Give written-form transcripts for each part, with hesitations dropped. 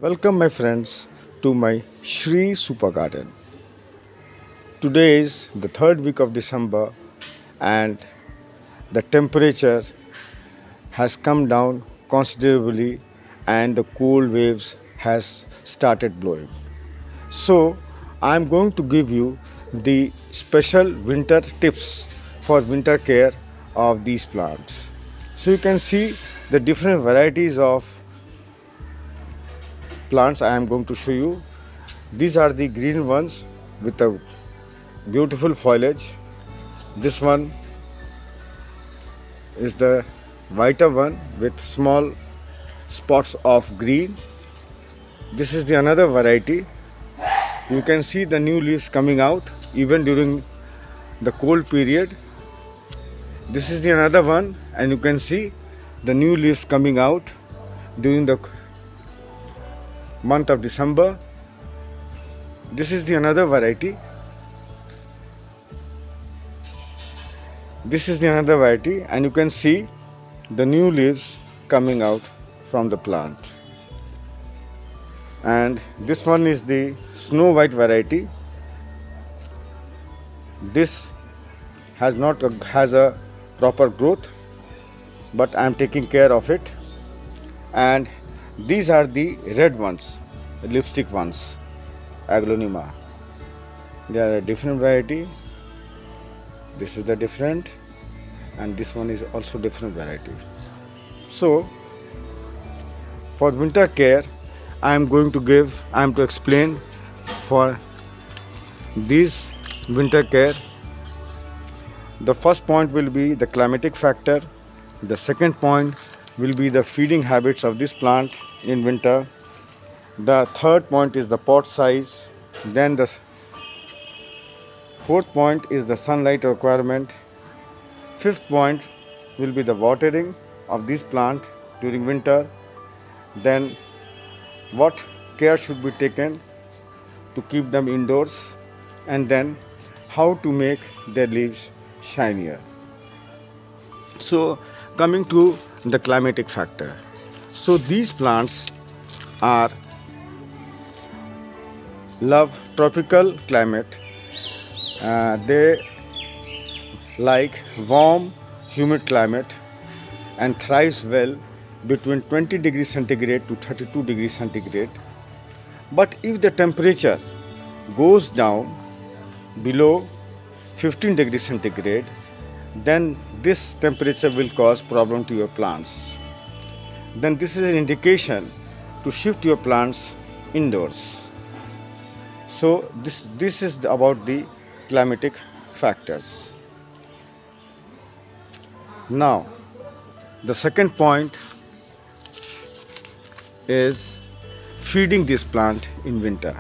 Welcome, my friends, to my Shri Super Garden. Today is the third week of December, and the temperature has come down considerably, and the cold waves has started blowing. So, I am going to give you the special winter tips for winter care of these plants. So, you can see the different varieties of plants I am going to show you. These are the green ones with a beautiful foliage. This one is the whiter one with small spots of green. This is the another variety. You can see the new leaves coming out even during the cold period. This is the another one, and you can see the new leaves coming out during the month of December. This is the another variety. This is the another variety, and you can see the new leaves coming out from the plant. And this one is the snow white variety. This has a proper growth, but I am taking care of it. And these are the red ones, lipstick ones, aglonema. They are a different variety. This is the different, and this one is also different variety. So for winter care, I am to explain for this winter care. The first point will be the climatic factor. The second point will be the feeding habits of this plant in winter. The third point is the pot size. Then the fourth point is the sunlight requirement. Fifth point will be the watering of this plant during winter. Then what care should be taken to keep them indoors, and then how to make their leaves shinier. So coming to the climatic factor. So these plants are love tropical climate. They like warm, humid climate and thrives well between 20 degrees centigrade to 32 degrees centigrade. But if the temperature goes down below 15 degrees centigrade, then this temperature will cause problem to your plants. Then this is an indication to shift your plants indoors. So this is about the climatic factors. Now, the second point is feeding this plant in winter.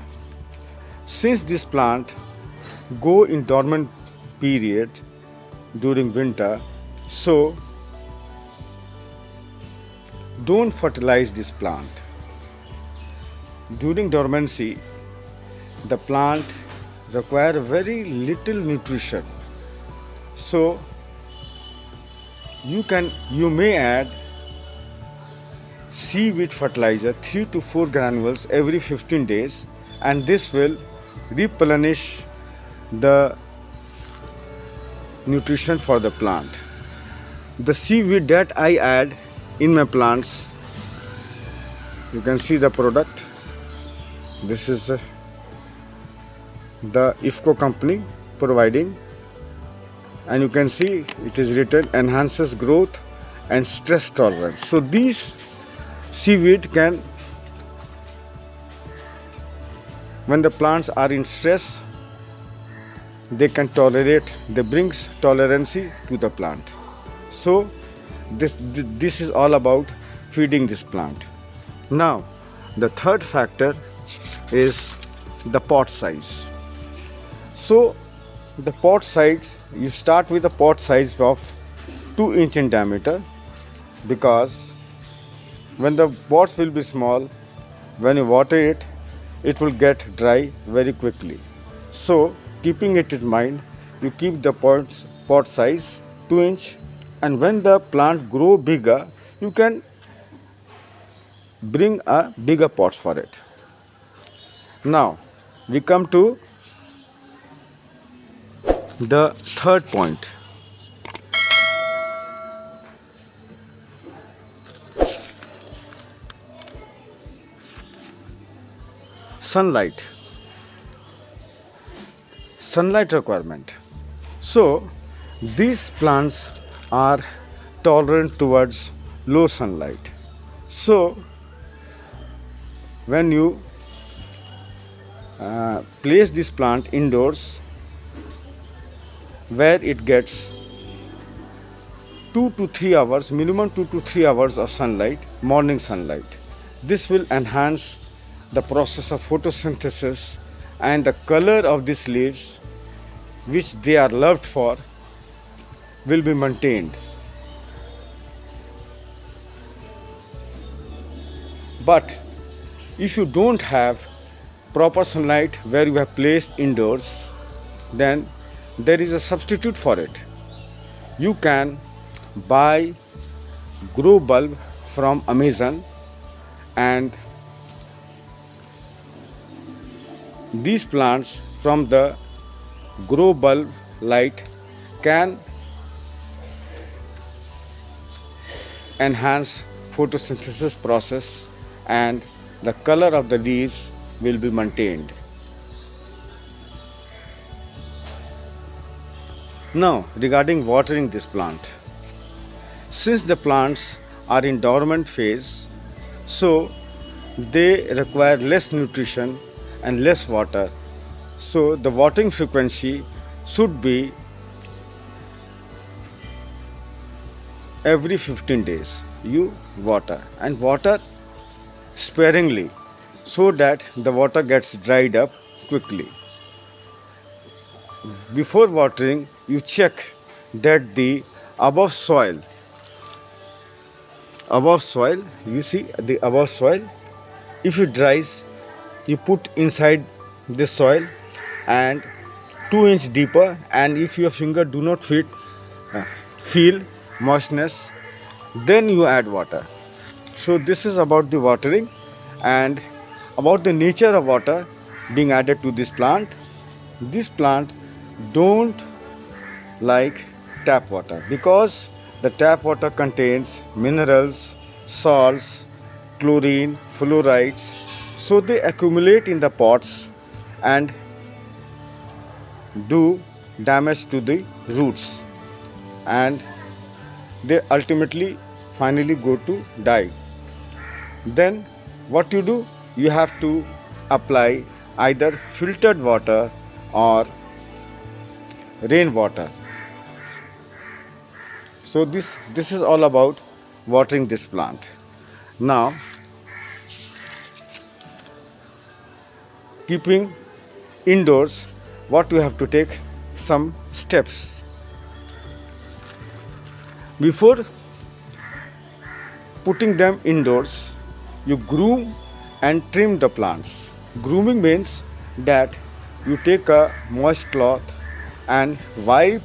Since this plant go in dormant period during winter, so don't fertilize this plant. During dormancy, the plant require very little nutrition. So you may add seaweed fertilizer 3 to 4 granules every 15 days, and this will replenish the nutrition for the plant. The seaweed that I add in my plants, you can see the product. This is the IFCO company providing, and you can see it is written enhances growth and stress tolerance. So these seaweed can, when the plants are in stress, they brings tolerancy to the plant. So this is all about feeding this plant. Now the third factor is the pot size. So the pot size, you start with a pot size of 2 inch in diameter, because when the pots will be small, when you water it, it will get dry very quickly. So keeping it in mind, you keep the pot size 2 inch, and when the plant grow bigger, you can bring a bigger pot for it. Now we come to the third point. Sunlight. Sunlight requirement. So these plants are tolerant towards low sunlight. So when you place this plant indoors where it gets 2 to 3 hours, minimum 2 to 3 hours of sunlight, morning sunlight. This will enhance the process of photosynthesis, and the color of these leaves, which they are loved for, will be maintained. But if you don't have proper sunlight where you have placed indoors, then there is a substitute for it. You can buy grow bulb from Amazon, and these plants from the grow bulb light can enhance photosynthesis process, and the color of the leaves will be maintained. Now regarding watering this plant, since the plants are in dormant phase, so they require less nutrition and less water. So the watering frequency should be every 15 days. You water, and water sparingly so that the water gets dried up quickly. Before watering, you check that the above soil, you see the above soil, if it dries, you put inside the soil and 2 inch deeper, and if your finger do not feel moistness, then you add water. So this is about the watering and about the nature of water being added to this plant. This plant don't like tap water because the tap water contains minerals, salts, chlorine, fluorides, so they accumulate in the pots and do damage to the roots, and they ultimately finally go to die. Then what you do, you have to apply either filtered water or rainwater. So this is all about watering this plant. Now keeping indoors, what you have to take some steps. Before putting them indoors, you groom and trim the plants. Grooming means that you take a moist cloth and wipe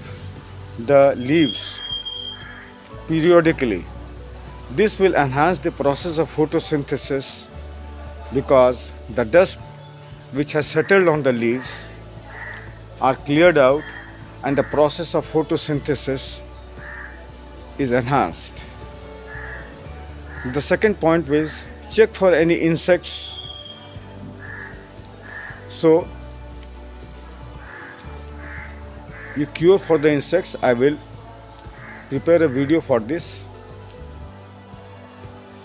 the leaves periodically. This will enhance the process of photosynthesis because the dust which has settled on the leaves are cleared out and the process of photosynthesis is enhanced. The second point is check for any insects. So you cure for the insects. I will prepare a video for this.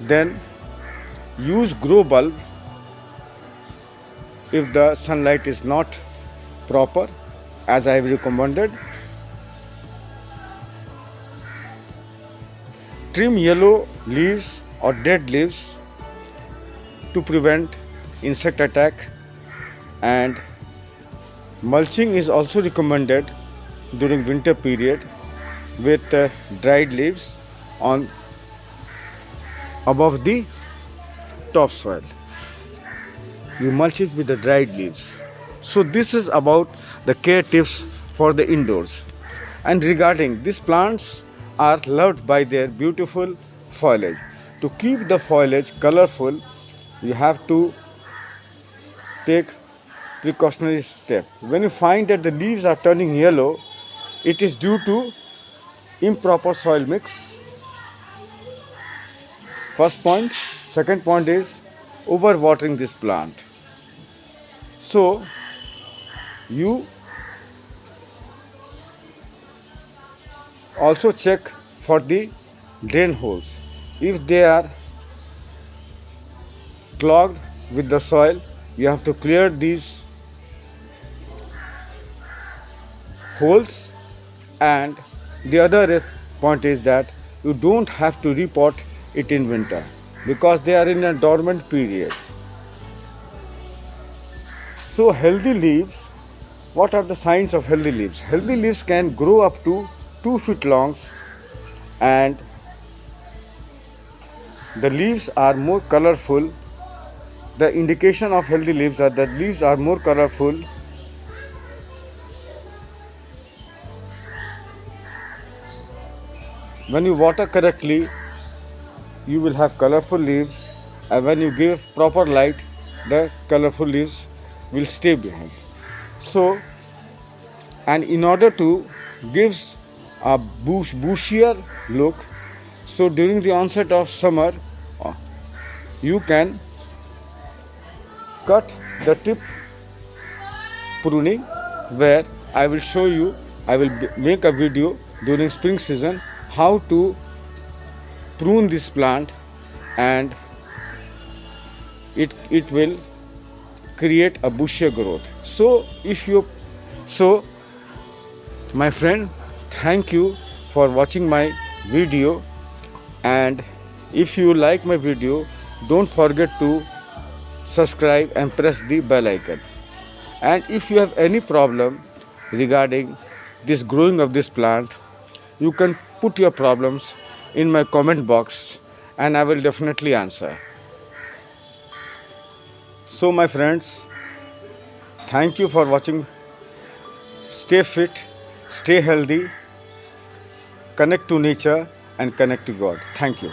Then use grow bulb if the sunlight is not proper, as I have recommended. Trim yellow leaves or dead leaves to prevent insect attack, and mulching is also recommended during winter period with dried leaves on above the topsoil. You mulch it with the dried leaves. So this is about the care tips for the indoors. And regarding these plants are loved by their beautiful foliage. To keep the foliage colorful, you have to take precautionary step. When you find that the leaves are turning yellow, it is due to improper soil mix. First point. Second point is overwatering this plant. So you also check for the drain holes. If they are clogged with the soil, you have to clear these holes. And the other point is that you don't have to repot it in winter because they are in a dormant period. So healthy leaves, what are the signs of healthy leaves? Healthy leaves can grow up to 2 feet long, and the leaves are more colorful. The indication of healthy leaves are that leaves are more colorful when you water correctly. You will have colorful leaves, and when you give proper light, the colorful leaves will stay behind. So, and in order to give a bushier look, so during the onset of summer, you can cut the tip pruning, where I will show you, I will make a video during spring season how to prune this plant, and it will create a bushier growth. So my friend, thank you for watching my video, and if you like my video, don't forget to subscribe and press the bell icon. And if you have any problem regarding this growing of this plant, you can put your problems in my comment box and I will definitely answer. So my friends, thank you for watching. Stay fit, stay healthy, connect to nature and connect to God. Thank you.